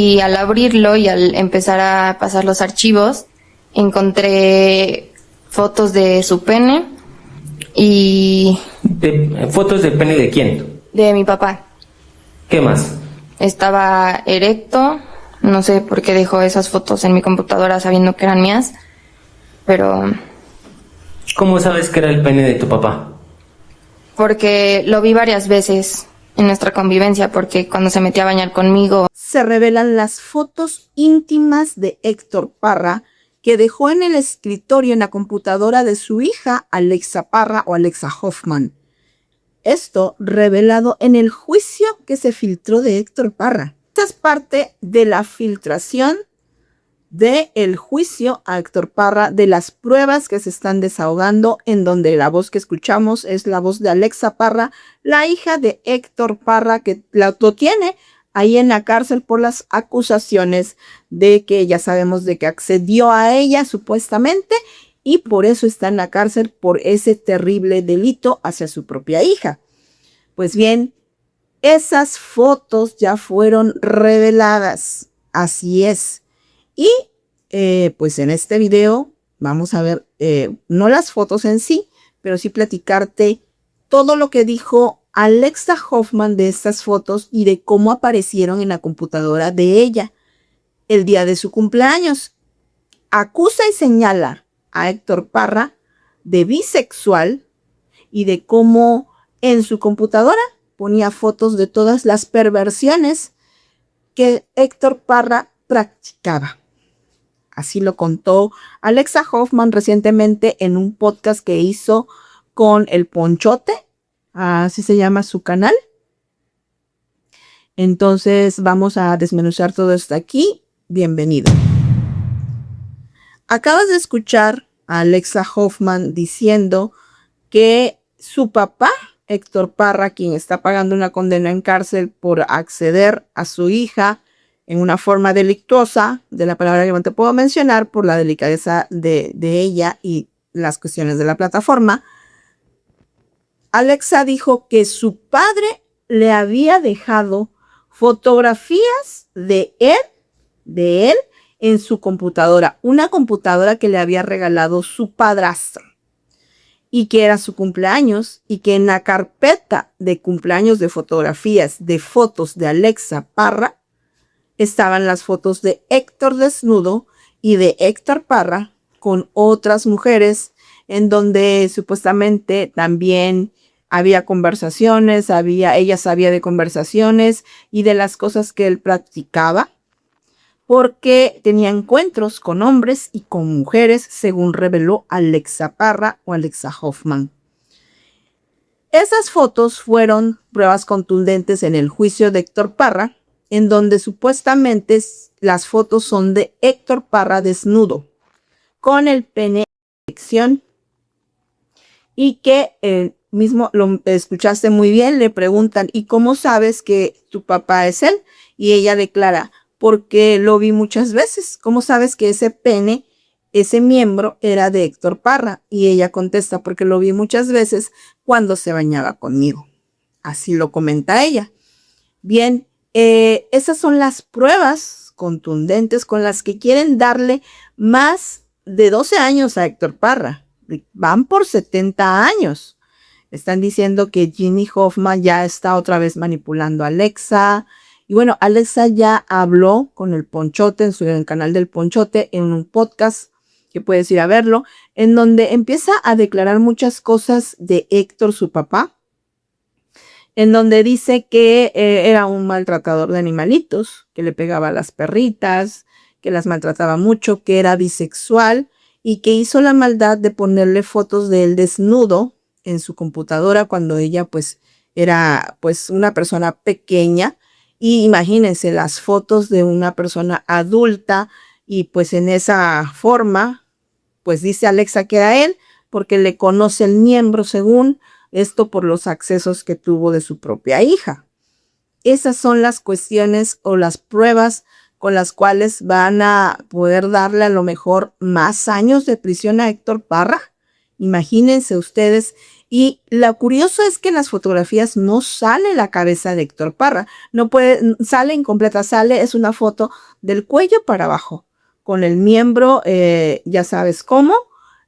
Y al abrirlo y al empezar a pasar los archivos, encontré fotos de su pene y ¿Fotos del pene de quién? de mi papá. ¿Qué más? Estaba erecto, no sé por qué dejó esas fotos en mi computadora sabiendo que eran mías, pero ¿Cómo sabes que era el pene de tu papá? porque lo vi varias veces en nuestra convivencia, porque cuando se metía a bañar conmigo. Se revelan las fotos íntimas de Héctor Parra que dejó en el escritorio en la computadora de su hija Alexa Parra o Alexa Hoffman. Esto revelado en el juicio que se filtró de Héctor Parra. Esta es parte de la filtración del juicio a Héctor Parra, de las pruebas que se están desahogando, en donde la voz que escuchamos es la voz de Alexa Parra, la hija de Héctor Parra, que lo tiene ahí en la cárcel por las acusaciones de que ya sabemos de que accedió a ella supuestamente, y por eso está en la cárcel por ese terrible delito hacia su propia hija. Pues bien, esas fotos ya fueron reveladas, así es. Y pues en este video vamos a ver, no las fotos en sí, pero sí platicarte todo lo que dijo Alexa Hoffman de estas fotos y de cómo aparecieron en la computadora de ella el día de su cumpleaños. Acusa y señala a Héctor Parra de bisexual y de cómo en su computadora ponía fotos de todas las perversiones que Héctor Parra practicaba. Así lo contó Alexa Hoffman recientemente en un podcast que hizo con El Ponchote, así se llama su canal. Entonces vamos a desmenuzar todo esto aquí. Bienvenido. Acabas de escuchar a Alexa Hoffman diciendo que su papá, Héctor Parra, quien está pagando una condena en cárcel por acceder a su hija en una forma delictuosa, de la palabra que no te puedo mencionar por la delicadeza de ella y las cuestiones de la plataforma, Alexa dijo que su padre le había dejado fotografías de él en su computadora, una computadora que le había regalado su padrastro, y que era su cumpleaños, y que en la carpeta de cumpleaños de fotografías de fotos de Alexa Parra estaban las fotos de Héctor desnudo y de Héctor Parra con otras mujeres, en donde supuestamente también había conversaciones, ella sabía de conversaciones y de las cosas que él practicaba, porque tenía encuentros con hombres y con mujeres, según reveló Alexa Parra o Alexa Hoffman. Esas fotos fueron pruebas contundentes en el juicio de Héctor Parra, en donde supuestamente las fotos son de Héctor Parra desnudo, con el pene en erección, y que mismo lo escuchaste muy bien, le preguntan, ¿y cómo sabes que tu papá es él? Y ella declara, porque lo vi muchas veces. ¿Cómo sabes que ese pene, ese miembro era de Héctor Parra? Y ella contesta, porque lo vi muchas veces cuando se bañaba conmigo. Así lo comenta ella. Bien, esas son las pruebas contundentes con las que quieren darle más de 12 años a Héctor Parra. Van por 70 años. Están diciendo que Ginny Hoffman ya está otra vez manipulando a Alexa. Y bueno, Alexa ya habló con El Ponchote en el canal del Ponchote, en un podcast que puedes ir a verlo, en donde empieza a declarar muchas cosas de Héctor, su papá, en donde dice que era un maltratador de animalitos, que le pegaba a las perritas, que las maltrataba mucho, que era bisexual y que hizo la maldad de ponerle fotos de él desnudo en su computadora cuando ella pues era pues una persona pequeña. Y imagínense las fotos de una persona adulta, y pues en esa forma pues dice Alexa que era él porque le conoce el miembro, según esto, por los accesos que tuvo de su propia hija. Esas son las cuestiones o las pruebas con las cuales van a poder darle a lo mejor más años de prisión a Héctor Parra. Imagínense ustedes Y lo curioso es que en las fotografías no sale la cabeza de Héctor Parra, no puede, sale incompleta, es una foto del cuello para abajo, con el miembro, ya sabes cómo,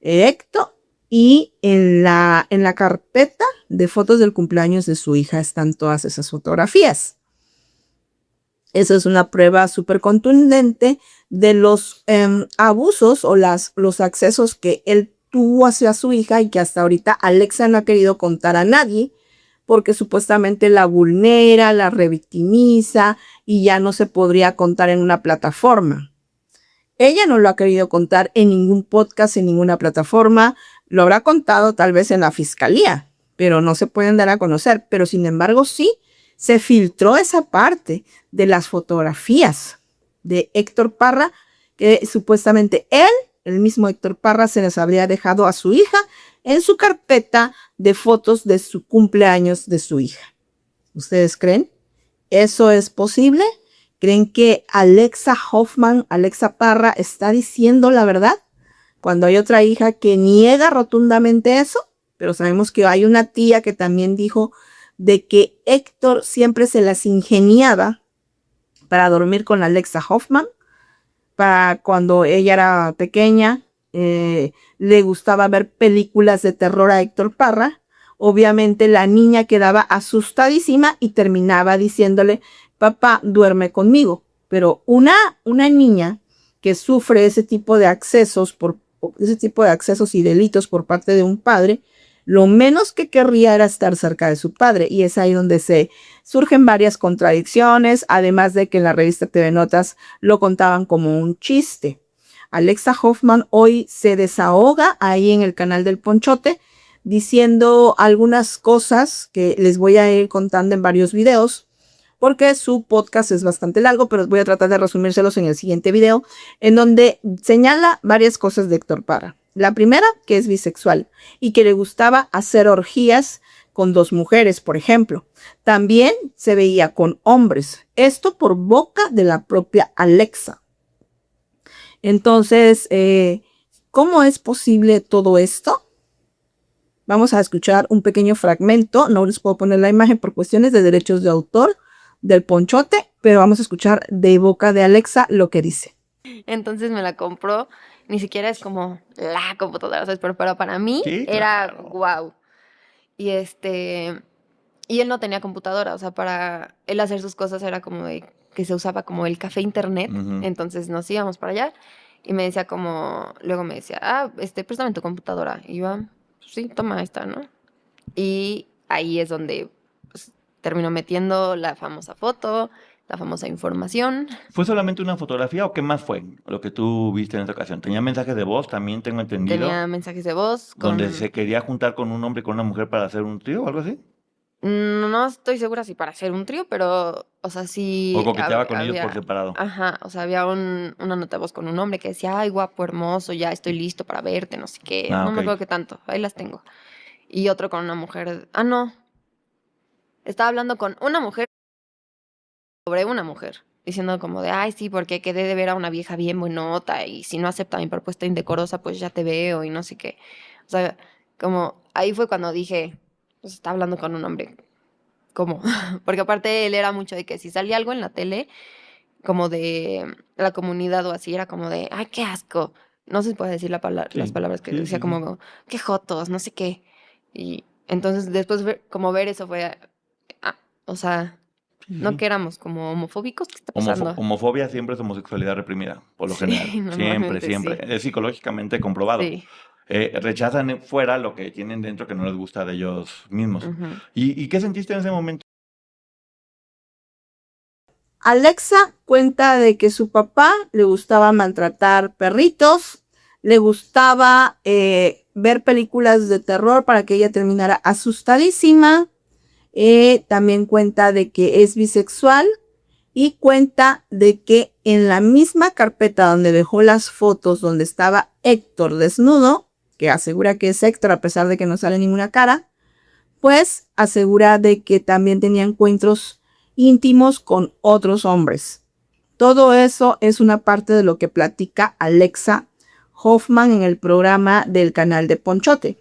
erecto, y en la carpeta de fotos del cumpleaños de su hija están todas esas fotografías. Eso es una prueba súper contundente de los abusos o los accesos que él tuvo hacia su hija y que hasta ahorita Alexa no ha querido contar a nadie porque supuestamente la vulnera, la revictimiza y ya no se podría contar en una plataforma. Ella no lo ha querido contar en ningún podcast, en ninguna plataforma. Lo habrá contado tal vez en la fiscalía, pero no se pueden dar a conocer. Pero sin embargo sí se filtró esa parte de las fotografías de Héctor Parra, que supuestamente el mismo Héctor Parra, se les habría dejado a su hija en su carpeta de fotos de su cumpleaños de su hija. ¿Ustedes creen? ¿Eso es posible? ¿Creen que Alexa Parra está diciendo la verdad? Cuando hay otra hija que niega rotundamente eso, pero sabemos que hay una tía que también dijo de que Héctor siempre se las ingeniaba para dormir con Alexa Hoffman. Para cuando ella era pequeña, le gustaba ver películas de terror a Héctor Parra. Obviamente la niña quedaba asustadísima y terminaba diciéndole, papá, duerme conmigo. Pero una niña que sufre ese tipo de accesos y delitos por parte de un padre, lo menos que querría era estar cerca de su padre, y es ahí donde se surgen varias contradicciones, además de que en la revista TV Notas lo contaban como un chiste. Alexa Hoffman hoy se desahoga ahí en el canal del Ponchote, diciendo algunas cosas que les voy a ir contando en varios videos, porque su podcast es bastante largo, pero voy a tratar de resumírselos en el siguiente video, en donde señala varias cosas de Héctor Parra. La primera, que es bisexual y que le gustaba hacer orgías con 2 mujeres, por ejemplo. También se veía con hombres. Esto por boca de la propia Alexa. Entonces, ¿cómo es posible todo esto? Vamos a escuchar un pequeño fragmento. No les puedo poner la imagen por cuestiones de derechos de autor del Ponchote, pero vamos a escuchar de boca de Alexa lo que dice. Entonces me la compró, ni siquiera es como la computadora, ¿sabes? Pero para mí Sí, era claro. wow. Y y él no tenía computadora, o sea, para él hacer sus cosas era como de que se usaba como el café internet. Ujú. Entonces nos íbamos para allá y me decía luego me decía, préstame tu computadora. Y yo, pues sí, toma esta, ¿no? Y ahí es donde pues, terminó metiendo la famosa foto, la famosa información. ¿Fue solamente una fotografía o qué más fue lo que tú viste en esta ocasión? Tenía mensajes de voz, también tengo entendido, Tenía mensajes de voz donde se quería juntar con un hombre y con una mujer para hacer un trío o algo así. No estoy segura si para hacer un trío, pero, o sea, O sí coqueteaba con ellos por había, separado. ajá, o sea, había una nota de voz con un hombre que decía, ay, guapo, hermoso, ya estoy listo para verte, no sé qué, Ah, no me ok. acuerdo qué tanto, ahí las tengo. Y otro con una mujer, no, estaba hablando con una mujer sobre una mujer, diciendo como de, ay, sí, porque quedé de ver a una vieja bien buenota y si no acepta mi propuesta indecorosa, pues ya te veo y no sé qué. O sea, como, ahí fue cuando dije, pues está hablando con un hombre. ¿Cómo? Porque aparte él era mucho de que si salía algo en la tele, como de la comunidad o así, era como de, ay, qué asco. No se puede decir las Sí, palabras que sí, decía sí, sí. como, qué jotos, no sé qué. Y entonces después como ver eso fue, ah, o sea, Sí, sí, no sí. que éramos como homofóbicos, ¿qué está pasando? Homofobia siempre es homosexualidad reprimida, por lo Sí, general. Siempre, normalmente siempre. sí. Es psicológicamente comprobado. Sí. Rechazan fuera lo que tienen dentro que no les gusta de ellos mismos. Ujú. ¿Y qué sentiste en ese momento? Alexa cuenta de que su papá le gustaba maltratar perritos, le gustaba ver películas de terror para que ella terminara asustadísima. También cuenta de que es bisexual y cuenta de que en la misma carpeta donde dejó las fotos donde estaba Héctor desnudo, que asegura que es Héctor a pesar de que no sale ninguna cara, pues asegura de que también tenía encuentros íntimos con otros hombres. Todo eso es una parte de lo que platica Alexa Hoffman en el programa del canal de Ponchote.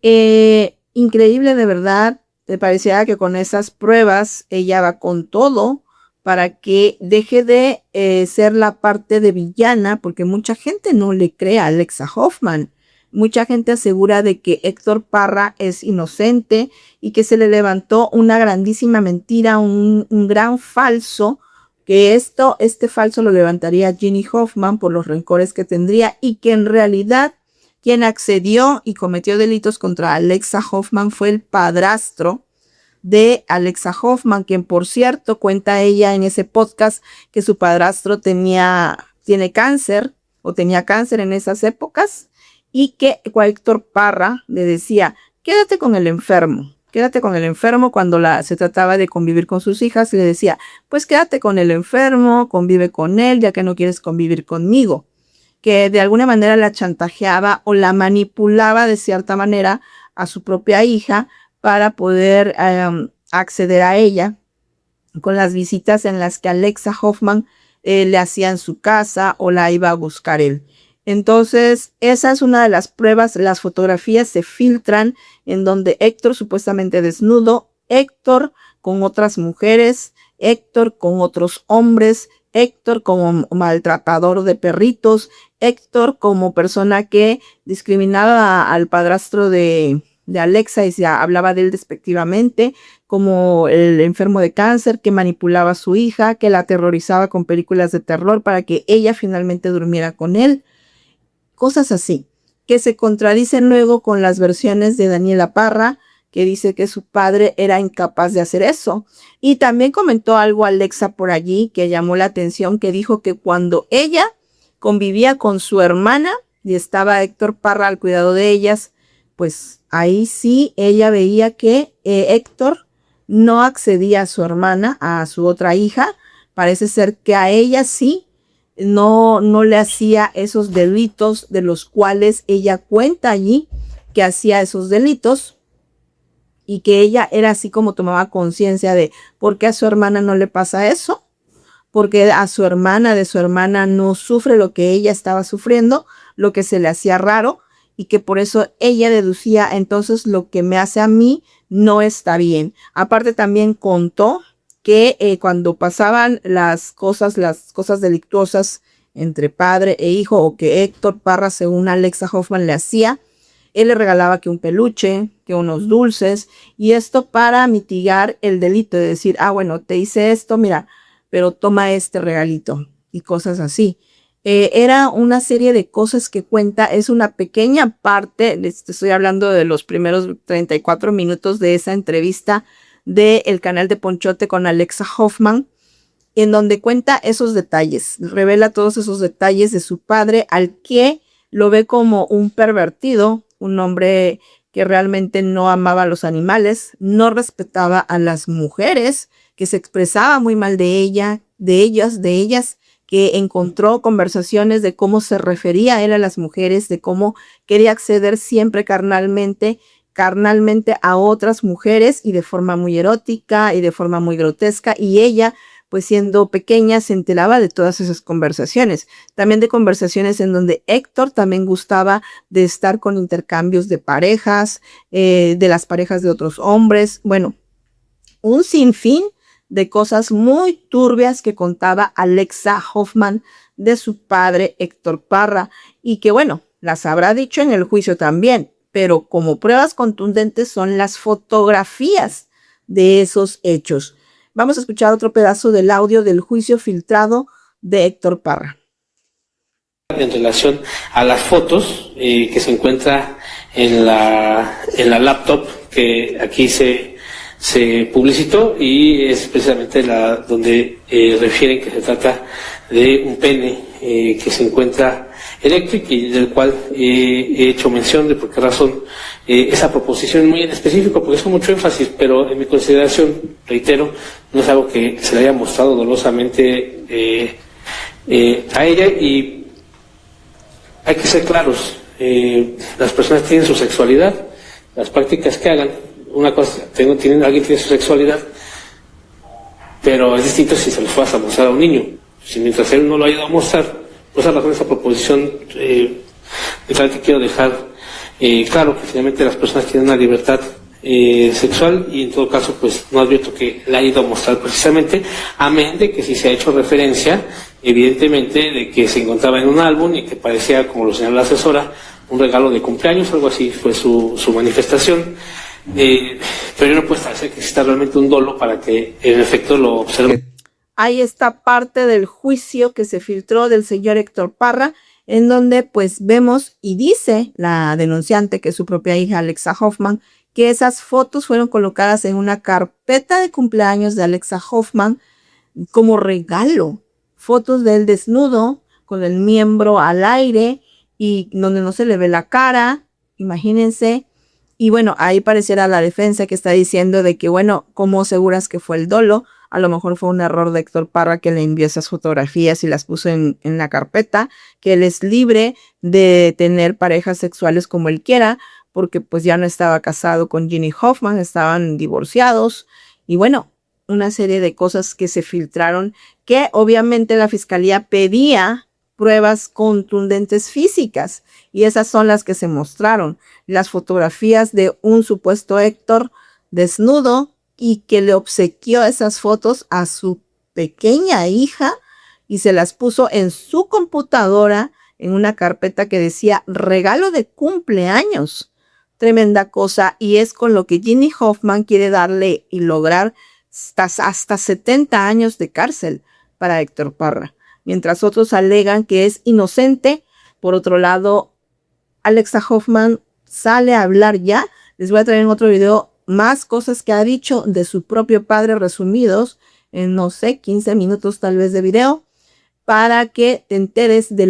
Increíble de verdad. Me parecía que con esas pruebas ella va con todo para que deje de ser la parte de villana, porque mucha gente no le cree a Alexa Hoffman. Mucha gente asegura de que Héctor Parra es inocente y que se le levantó una grandísima mentira, un gran falso, que este falso lo levantaría Ginny Hoffman por los rencores que tendría, y que en realidad quien accedió y cometió delitos contra Alexa Hoffman fue el padrastro de Alexa Hoffman, quien por cierto cuenta ella en ese podcast que su padrastro tiene cáncer o tenía cáncer en esas épocas, y que Héctor Parra le decía, quédate con el enfermo cuando se trataba de convivir con sus hijas. Le decía, pues quédate con el enfermo, convive con él, ya que no quieres convivir conmigo. Que de alguna manera la chantajeaba o la manipulaba de cierta manera a su propia hija para poder acceder a ella con las visitas en las que Alexa Hoffman le hacía en su casa o la iba a buscar él. Entonces, esa es una de las pruebas. Las fotografías se filtran en donde Héctor supuestamente desnudo, Héctor con otras mujeres, Héctor con otros hombres, Héctor como maltratador de perritos, Héctor como persona que discriminaba al padrastro de Alexa y se hablaba de él despectivamente, como el enfermo de cáncer que manipulaba a su hija, que la aterrorizaba con películas de terror para que ella finalmente durmiera con él. Cosas así, que se contradicen luego con las versiones de Daniela Parra, que dice que su padre era incapaz de hacer eso. Y también comentó algo Alexa por allí que llamó la atención, que dijo que cuando ella convivía con su hermana y estaba Héctor Parra al cuidado de ellas, pues ahí sí ella veía que Héctor no accedía a su hermana, a su otra hija. Parece ser que a ella sí no le hacía esos delitos de los cuales ella cuenta allí que hacía esos delitos, y que ella era así como tomaba conciencia de por qué a su hermana no le pasa eso, porque de su hermana no sufre lo que ella estaba sufriendo, lo que se le hacía raro, y que por eso ella deducía, entonces lo que me hace a mí no está bien. Aparte también contó que cuando pasaban las cosas delictuosas entre padre e hijo, o que Héctor Parra, según Alexa Hoffman, le hacía, él le regalaba que un peluche, que unos dulces, y esto para mitigar el delito de decir, bueno, te hice esto, mira, pero toma este regalito, y cosas así. Era una serie de cosas que cuenta, es una pequeña parte, estoy hablando de los primeros 34 minutos de esa entrevista del canal de Ponchote con Alexa Hoffman, en donde cuenta esos detalles, revela todos esos detalles de su padre, al que lo ve como un pervertido, un hombre que realmente no amaba a los animales, no respetaba a las mujeres, que se expresaba muy mal de ellas, que encontró conversaciones de cómo se refería él a las mujeres, de cómo quería acceder siempre carnalmente a otras mujeres, y de forma muy erótica y de forma muy grotesca, y ella, pues siendo pequeña, se enteraba de todas esas conversaciones, también de conversaciones en donde Héctor también gustaba de estar con intercambios de parejas, de las parejas de otros hombres, bueno, un sinfín de cosas muy turbias que contaba Alexa Hoffman de su padre Héctor Parra, y que bueno, las habrá dicho en el juicio también, pero como pruebas contundentes son las fotografías de esos hechos. Vamos a escuchar otro pedazo del audio del juicio filtrado de Héctor Parra. En relación a las fotos que se encuentra en la laptop que aquí se publicitó, y es precisamente donde refieren que se trata de un pene que se encuentra eléctrico, y del cual he hecho mención de por qué razón esa proposición muy en específico, porque es con mucho énfasis, pero en mi consideración, reitero, no es algo que se le haya mostrado dolosamente a ella, y hay que ser claros, las personas tienen su sexualidad, las prácticas que hagan, una cosa, alguien tiene su sexualidad, pero es distinto si se los vas a mostrar a un niño. Si mientras él no lo ha ido a mostrar, por esa razón, esa proposición, que quiero dejar Claro que finalmente las personas tienen una libertad sexual y en todo caso pues no advierto que la haya ido a mostrar precisamente, amén de que sí se ha hecho referencia evidentemente de que se encontraba en un álbum y que parecía, como lo señala la asesora, un regalo de cumpleaños, algo así fue su manifestación. Pero no puede establecer que exista realmente un dolo para que en efecto lo observe. Ahí está parte del juicio que se filtró del señor Héctor Parra, en donde pues vemos y dice la denunciante, que es su propia hija Alexa Hoffman, que esas fotos fueron colocadas en una carpeta de cumpleaños de Alexa Hoffman como regalo. Fotos del desnudo, con el miembro al aire y donde no se le ve la cara, imagínense. Y bueno, ahí pareciera la defensa que está diciendo de que, bueno, ¿cómo aseguras que fue el dolo? A lo mejor fue un error de Héctor Parra que le envió esas fotografías y las puso en la carpeta, que él es libre de tener parejas sexuales como él quiera, porque pues ya no estaba casado con Ginny Hoffman, estaban divorciados. Y bueno, una serie de cosas que se filtraron, que obviamente la fiscalía pedía pruebas contundentes físicas, y esas son las que se mostraron. Las fotografías de un supuesto Héctor desnudo y que le obsequió esas fotos a su pequeña hija y se las puso en su computadora en una carpeta que decía regalo de cumpleaños. Tremenda cosa, y es con lo que Ginny Hoffman quiere darle y lograr hasta 70 años de cárcel para Héctor Parra, mientras otros alegan que es inocente. Por otro lado, Alexa Hoffman sale a hablar ya. Les voy a traer en otro video más cosas que ha dicho de su propio padre, resumidos en, no sé, 15 minutos tal vez de video, para que te enteres de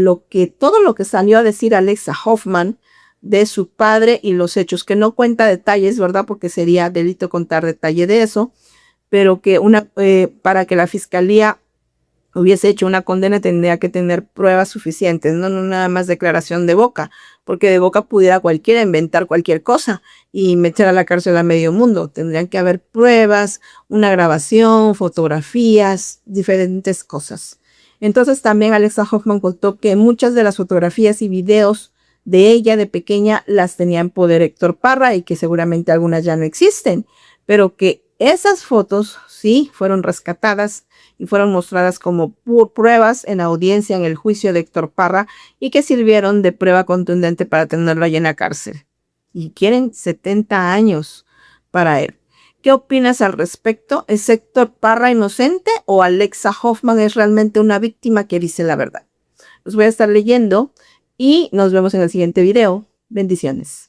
todo lo que salió a decir Alexa Hoffman de su padre y los hechos, que no cuenta detalles, ¿verdad? Porque sería delito contar detalle de eso, pero que para que la fiscalía hubiese hecho una condena tendría que tener pruebas suficientes, no nada más declaración de boca, porque de boca pudiera cualquiera inventar cualquier cosa y meter a la cárcel a medio mundo. Tendrían que haber pruebas, una grabación, fotografías, diferentes cosas. Entonces también Alexa Hoffman contó que muchas de las fotografías y videos de ella de pequeña las tenía en poder Héctor Parra y que seguramente algunas ya no existen, pero que esas fotos sí fueron rescatadas y fueron mostradas como pruebas en audiencia en el juicio de Héctor Parra y que sirvieron de prueba contundente para tenerlo allí en la cárcel. Y quieren 70 años para él. ¿Qué opinas al respecto? ¿Es Héctor Parra inocente o Alexa Hoffman es realmente una víctima que dice la verdad? Los voy a estar leyendo y nos vemos en el siguiente video. Bendiciones.